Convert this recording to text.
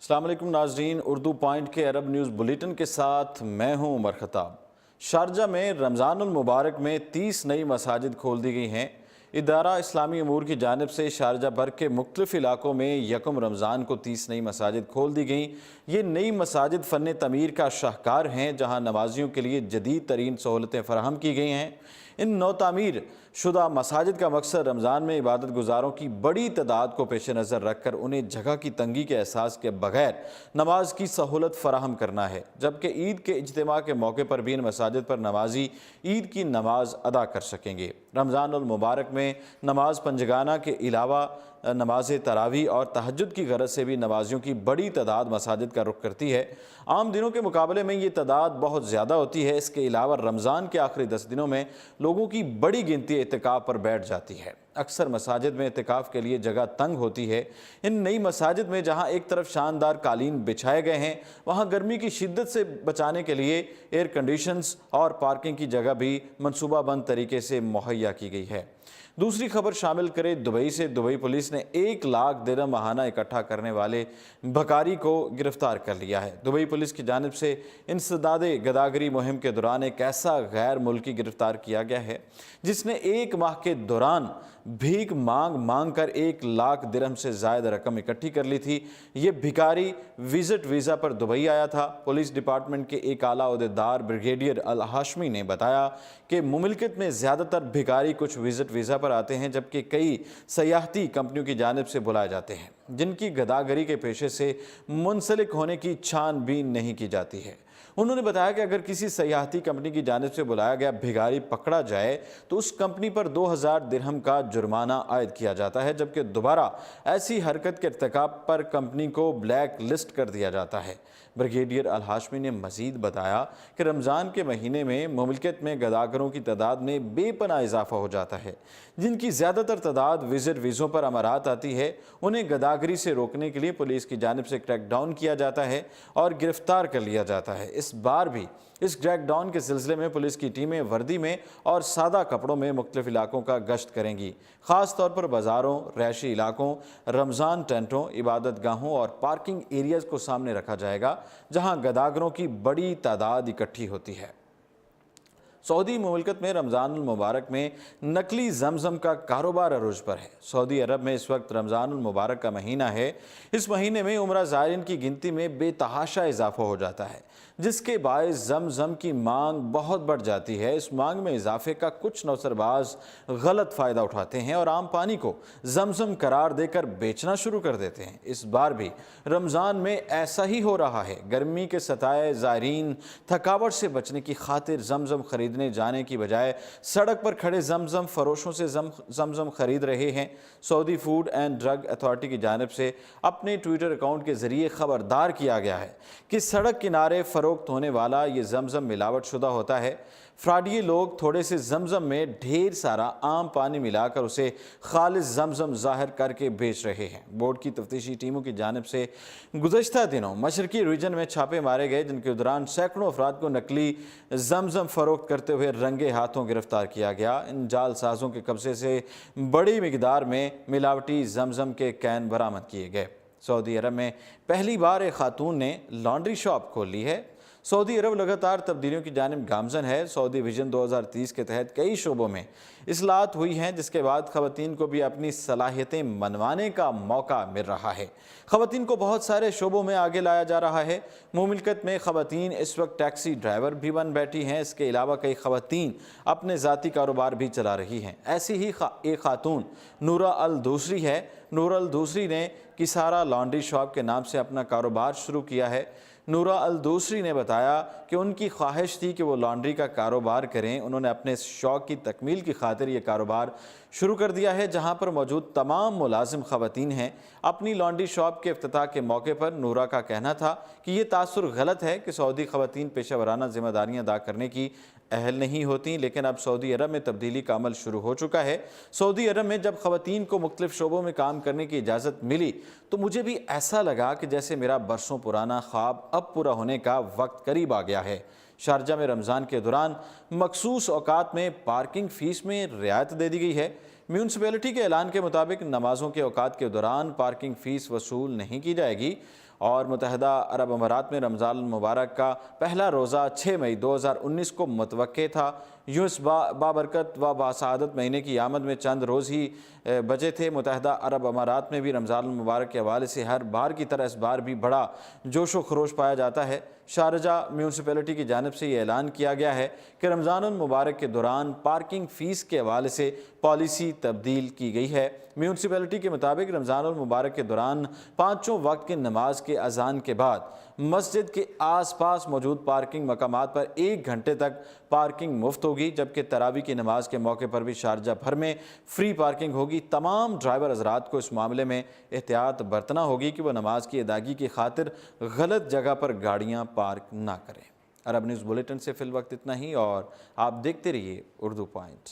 السلام علیکم ناظرین، اردو پوائنٹ کے عرب نیوز بلیٹن کے ساتھ میں ہوں عمر خطاب۔ شارجہ میں رمضان المبارک میں 30 نئی مساجد کھول دی گئی ہیں۔ ادارہ اسلامی امور کی جانب سے شارجہ بھر کے مختلف علاقوں میں یکم رمضان کو 30 نئی مساجد کھول دی گئیں۔ یہ نئی مساجد فن تعمیر کا شاہکار ہیں، جہاں نمازیوں کے لیے جدید ترین سہولتیں فراہم کی گئی ہیں۔ ان نو تعمیر شدہ مساجد کا مقصد رمضان میں عبادت گزاروں کی بڑی تعداد کو پیش نظر رکھ کر انہیں جگہ کی تنگی کے احساس کے بغیر نماز کی سہولت فراہم کرنا ہے، جبکہ عید کے اجتماع کے موقع پر بھی ان مساجد پر نمازی عید کی نماز ادا کر سکیں گے۔ رمضان المبارک میں نماز پنجگانہ کے علاوہ نماز تراویح اور تہجد کی غرض سے بھی نمازیوں کی بڑی تعداد مساجد کا رخ کرتی ہے۔ عام دنوں کے مقابلے میں یہ تعداد بہت زیادہ ہوتی ہے۔ اس کے علاوہ رمضان کے آخری 10 دنوں میں لوگوں کی بڑی گنتی اعتکاف پر بیٹھ جاتی ہے۔ اکثر مساجد میں اعتکاف کے لیے جگہ تنگ ہوتی ہے۔ ان نئی مساجد میں جہاں ایک طرف شاندار قالین بچھائے گئے ہیں، وہاں گرمی کی شدت سے بچانے کے لیے ایئر کنڈیشنز اور پارکنگ کی جگہ بھی منصوبہ بند طریقے سے مہیا کی گئی ہے۔ دوسری خبر شامل کرے دبئی سے۔ دبئی پولیس نے 1 لاکھ درہم ماہانہ اکٹھا کرنے والے بھکاری کو گرفتار کر لیا ہے۔ دبئی پولیس کی جانب سے انسداد گداگری مہم کے دوران ایک ایسا غیر ملکی گرفتار کیا گیا ہے جس نے 1 ماہ کے دوران بھیک مانگ کر 1 لاکھ درہم سے زائد رقم اکٹھی کر لی تھی۔ یہ بھکاری وزٹ ویزا پر دبئی آیا تھا۔ پولیس ڈپارٹمنٹ کے ایک اعلیٰ عہدیدار بریگیڈیئر الہاشمی نے بتایا کہ مملکت میں زیادہ تر بھکاری کچھ وزٹ ویزا پر آتے ہیں، جبکہ کئی سیاحتی کمپنیوں کی جانب سے بلائے جاتے ہیں، جن کی گداگری کے پیشے سے منسلک ہونے کی چھان بین نہیں کی جاتی ہے۔ انہوں نے بتایا کہ اگر کسی سیاحتی کمپنی کی جانب سے بلایا گیا بھکاری پکڑا جائے تو اس کمپنی پر 2000 درہم کا جرمانہ عائد کیا جاتا ہے، جبکہ دوبارہ ایسی حرکت کے ارتکاب پر کمپنی کو بلیک لسٹ کر دیا جاتا ہے۔ بریگیڈیئر الہاشمی نے مزید بتایا کہ رمضان کے مہینے میں مملکت میں گداگروں کی تعداد میں بے پناہ اضافہ ہو جاتا ہے، جن کی زیادہ تر تعداد وزٹ ویزوں پر امارات آتی ہے۔ انہیں گداگری سے روکنے کے لیے پولیس کی جانب سے کریک ڈاؤن کیا جاتا ہے اور گرفتار کر لیا جاتا ہے۔ اس بار بھی اس کریک ڈاؤن کے سلسلے میں پولیس کی ٹیمیں وردی میں اور سادہ کپڑوں میں مختلف علاقوں کا گشت کریں گی۔ خاص طور پر بازاروں، رہائشی علاقوں، رمضان ٹینٹوں، عبادت گاہوں اور پارکنگ ایریاز کو سامنے رکھا جائے گا، جہاں گداگروں کی بڑی تعداد اکٹھی ہوتی ہے۔ سعودی مملکت میں رمضان المبارک میں نقلی زمزم کا کاروبار عروج پر ہے۔ سعودی عرب میں اس وقت رمضان المبارک کا مہینہ ہے۔ اس مہینے میں عمرہ زائرین کی گنتی میں بے تحاشا اضافہ ہو جاتا ہے، جس کے باعث زمزم کی مانگ بہت بڑھ جاتی ہے۔ اس مانگ میں اضافے کا کچھ نوسرباز غلط فائدہ اٹھاتے ہیں اور عام پانی کو زمزم قرار دے کر بیچنا شروع کر دیتے ہیں۔ اس بار بھی رمضان میں ایسا ہی ہو رہا ہے۔ گرمی کے ستائے زائرین تھکاوٹ سے بچنے کی خاطر زمزم خریدنے جانے کی بجائے سڑک پر کھڑے زمزم فروشوں سے زمزم خرید رہے ہیں۔ سعودی فوڈ اینڈ ڈرگ اتھارٹی کی جانب سے اپنے ٹویٹر اکاؤنٹ کے ذریعے خبردار کیا گیا ہے کہ سڑک کنارے فروخت ہونے والا یہ زمزم ملاوٹ شدہ ہوتا ہے۔ فراڈی لوگ تھوڑے سے زمزم میں ڈھیر سارا عام پانی ملا کر اسے خالص زمزم ظاہر کر کے بیچ رہے ہیں۔ بورڈ کی تفتیشی ٹیموں کی جانب سے گزشتہ دنوں مشرقی ریجن میں چھاپے مارے گئے، جن کے دوران سینکڑوں افراد کو نقلی زمزم فروخت کرتے ہوئے رنگے ہاتھوں گرفتار کیا گیا۔ ان جعل سازوں کے قبضے سے بڑی مقدار میں ملاوٹی زمزم کے کین برآمد کیے گئے۔ سعودی عرب میں پہلی بار ایک خاتون نے لانڈری شاپ کھول لی ہے۔ سعودی عرب لگاتار تبدیلیوں کی جانب گامزن ہے۔ سعودی ویژن 2030 کے تحت کئی شعبوں میں اصلاحات ہوئی ہیں، جس کے بعد خواتین کو بھی اپنی صلاحیتیں منوانے کا موقع مل رہا ہے۔ خواتین کو بہت سارے شعبوں میں آگے لایا جا رہا ہے۔ مملکت میں خواتین اس وقت ٹیکسی ڈرائیور بھی بن بیٹھی ہیں۔ اس کے علاوہ کئی خواتین اپنے ذاتی کاروبار بھی چلا رہی ہیں۔ ایسی ہی ایک خاتون نورہ الدوسری ہے۔ نورہ الدوسری نے کسارا لانڈری شاپ کے نام سے اپنا کاروبار شروع کیا ہے۔ نورہ الدوسری نے بتایا کہ ان کی خواہش تھی کہ وہ لانڈری کا کاروبار کریں۔ انہوں نے اپنے شوق کی تکمیل کی خاطر یہ کاروبار شروع کر دیا ہے، جہاں پر موجود تمام ملازم خواتین ہیں۔ اپنی لانڈری شاپ کے افتتاح کے موقع پر نورہ کا کہنا تھا کہ یہ تاثر غلط ہے کہ سعودی خواتین پیشہ ورانہ ذمہ داریاں ادا کرنے کی اہل نہیں ہوتی، لیکن اب سعودی عرب میں تبدیلی کا عمل شروع ہو چکا ہے۔ سعودی عرب میں جب خواتین کو مختلف شعبوں میں کام کرنے کی اجازت ملی تو مجھے بھی ایسا لگا کہ جیسے میرا برسوں پرانا خواب اب پورا ہونے کا وقت قریب آ گیا ہے۔ شارجہ میں رمضان کے دوران مخصوص اوقات میں پارکنگ فیس میں رعایت دے دی گئی ہے۔ میونسپلٹی کے اعلان کے مطابق نمازوں کے اوقات کے دوران پارکنگ فیس وصول نہیں کی جائے گی اور متحدہ عرب امارات میں رمضان المبارک کا پہلا روزہ 6 مئی 2019 کو متوقع تھا۔ یوں اس بابرکت و باسعادت مہینے کی آمد میں چند روز ہی بچے تھے۔ متحدہ عرب امارات میں بھی رمضان المبارک کے حوالے سے ہر بار کی طرح اس بار بھی بڑا جوش و خروش پایا جاتا ہے۔ شارجہ میونسپلٹی کی جانب سے یہ اعلان کیا گیا ہے کہ رمضان المبارک کے دوران پارکنگ فیس کے حوالے سے پالیسی تبدیل کی گئی ہے۔ میونسپلٹی کے مطابق رمضان المبارک کے دوران پانچوں وقت کی نماز کے اذان کے بعد مسجد کے آس پاس موجود پارکنگ مقامات پر 1 گھنٹے تک پارکنگ مفت ہوگی، جبکہ تراویح کی نماز کے موقع پر بھی شارجہ بھر میں فری پارکنگ ہوگی۔ تمام ڈرائیور حضرات کو اس معاملے میں احتیاط برتنا ہوگی کہ وہ نماز کی ادائیگی کی خاطر غلط جگہ پر گاڑیاں پارک نہ کریں۔ عرب نیوز بلیٹن سے فی الوقت اتنا ہی، اور آپ دیکھتے رہیے اردو پوائنٹ۔